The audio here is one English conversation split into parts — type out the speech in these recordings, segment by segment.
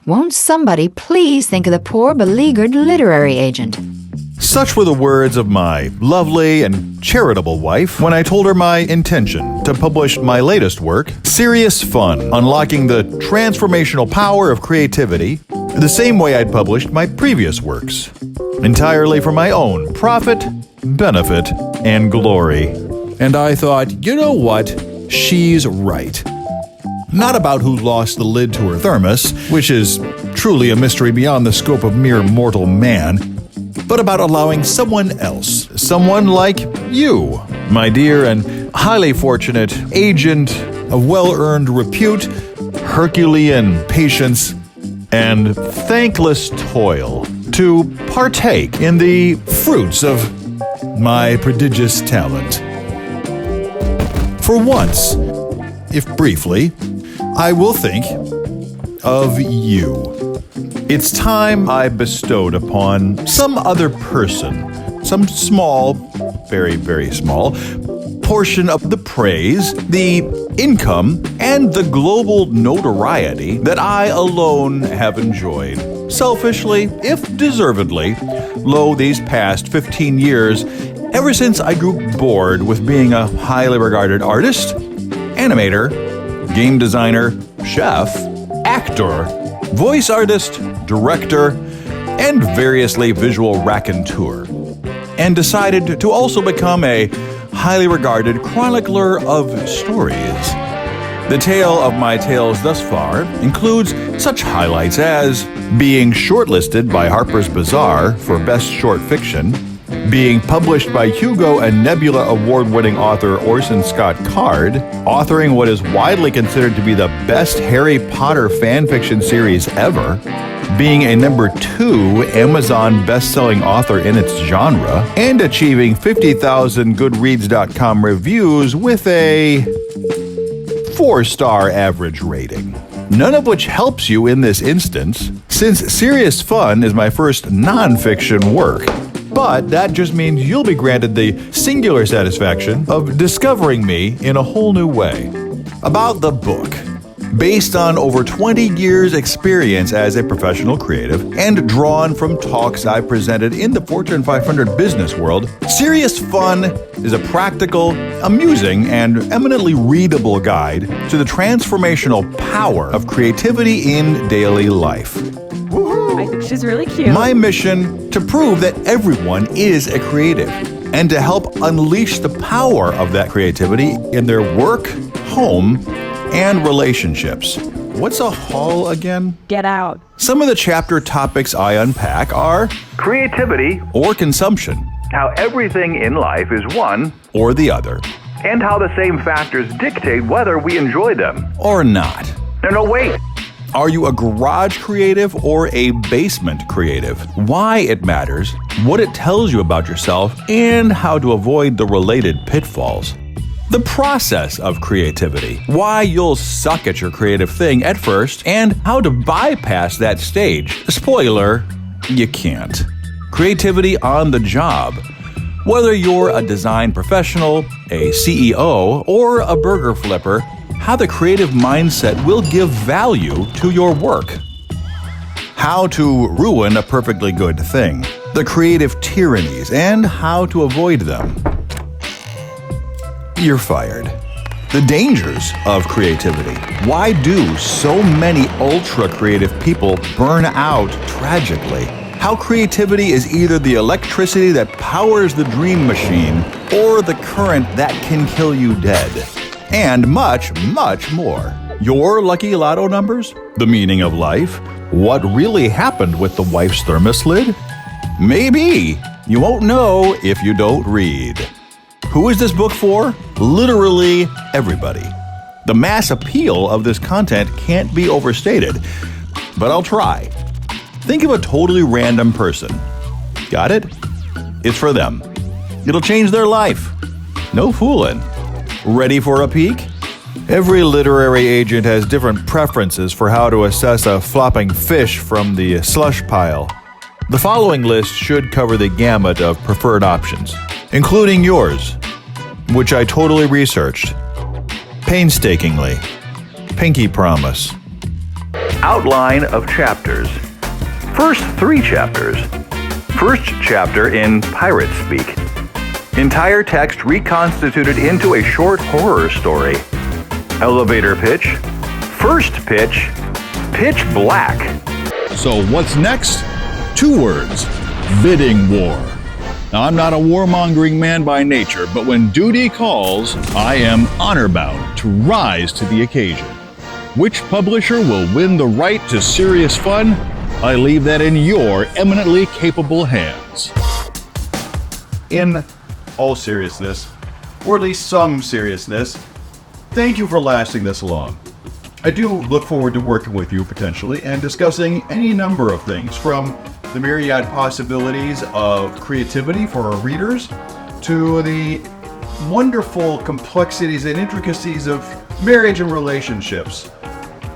Won't somebody please think of the poor beleaguered literary agent? Such were the words of my lovely and charitable wife when I told her my intention to publish my latest work, Serious Fun, Unlocking the Transformational Power of Creativity, the same way I'd published my previous works, entirely for my own profit, benefit, and glory. And I thought, you know what? She's right. Not about who lost the lid to her thermos, which is truly a mystery beyond the scope of mere mortal man, but about allowing someone else, someone like you, my dear and highly fortunate agent of well-earned repute, Herculean patience, and thankless toil, to partake in the fruits of my prodigious talent. For once, if briefly, I will think of you. It's time I bestowed upon some other person, some small, very, very small, portion of the praise, the income, and the global notoriety that I alone have enjoyed. Selfishly, if deservedly, lo, these past 15 years, ever since I grew bored with being a highly regarded artist, animator, game designer, chef, actor, voice artist, director, and variously visual raconteur, and decided to also become a highly regarded chronicler of stories. The tale of my tales thus far includes such highlights as being shortlisted by Harper's Bazaar for Best Short Fiction, being published by Hugo and Nebula award-winning author Orson Scott Card, authoring what is widely considered to be the best Harry Potter fanfiction series ever, being a #2 Amazon best-selling author in its genre, and achieving 50,000 Goodreads.com reviews with a 4-star average rating. None of which helps you in this instance, since Serious Fun is my first non-fiction work. But that just means you'll be granted the singular satisfaction of discovering me in a whole new way. About the book. Based on over 20 years' experience as a professional creative and drawn from talks I presented in the Fortune 500 business world, Serious Fun is a practical, amusing, and eminently readable guide to the transformational power of creativity in daily life. I think she's really cute. My mission to prove that everyone is a creative and to help unleash the power of that creativity in their work, home, and relationships. What's a haul again? Get out. Some of the chapter topics I unpack are creativity or consumption, how everything in life is one or the other, and how the same factors dictate whether we enjoy them or not. No, wait. Are you a garage creative or a basement creative? Why it matters, what it tells you about yourself, and how to avoid the related pitfalls. The process of creativity, why you'll suck at your creative thing at first, and how to bypass that stage. Spoiler, you can't. Creativity on the job. Whether you're a design professional, a CEO, or a burger flipper, how the creative mindset will give value to your work. How to ruin a perfectly good thing. The creative tyrannies and how to avoid them. You're fired. The dangers of creativity. Why do so many ultra-creative people burn out tragically? How creativity is either the electricity that powers the dream machine or the current that can kill you dead. And much, much more. Your lucky lotto numbers? The meaning of life? What really happened with the wife's thermos lid? Maybe. You won't know if you don't read. Who is this book for? Literally everybody. The mass appeal of this content can't be overstated, but I'll try. Think of a totally random person. Got it? It's for them. It'll change their life. No fooling. Ready for a peek? Every literary agent has different preferences for how to assess a flopping fish from the slush pile. The following list should cover the gamut of preferred options, including yours, which I totally researched. Painstakingly. Pinky promise. outline of chapters. First 3 chapters. First chapter in pirate speak. Entire text reconstituted into a short horror story. Elevator pitch. First pitch. Pitch black. So what's next? 2 words. Bidding war. Now, I'm not a warmongering man by nature, but when duty calls, I am honor-bound to rise to the occasion. Which publisher will win the right to serious fun? I leave that in your eminently capable hands. In all seriousness, or at least some seriousness, thank you for lasting this long. I do look forward to working with you potentially and discussing any number of things, from the myriad possibilities of creativity for our readers to the wonderful complexities and intricacies of marriage and relationships,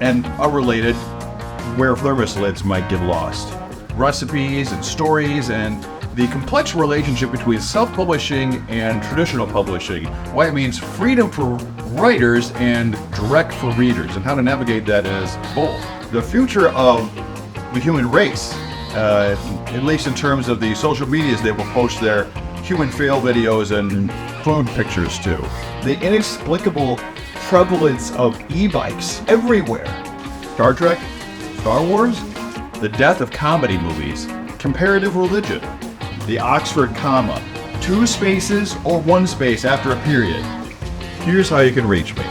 and unrelated, where thermos lids might get lost, recipes and stories, and the complex relationship between self-publishing and traditional publishing, why it means freedom for writers and direct for readers, and how to navigate that as both. The future of the human race, at least in terms of the social medias they will post their human fail videos and clone pictures to. The inexplicable prevalence of e-bikes everywhere. Star Trek, Star Wars, the death of comedy movies, comparative religion, the Oxford comma, 2 spaces or 1 space after a period. Here's how you can reach me.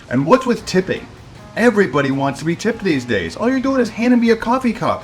And what's with tipping? Everybody wants to be tipped these days. All you're doing is handing me a coffee cup.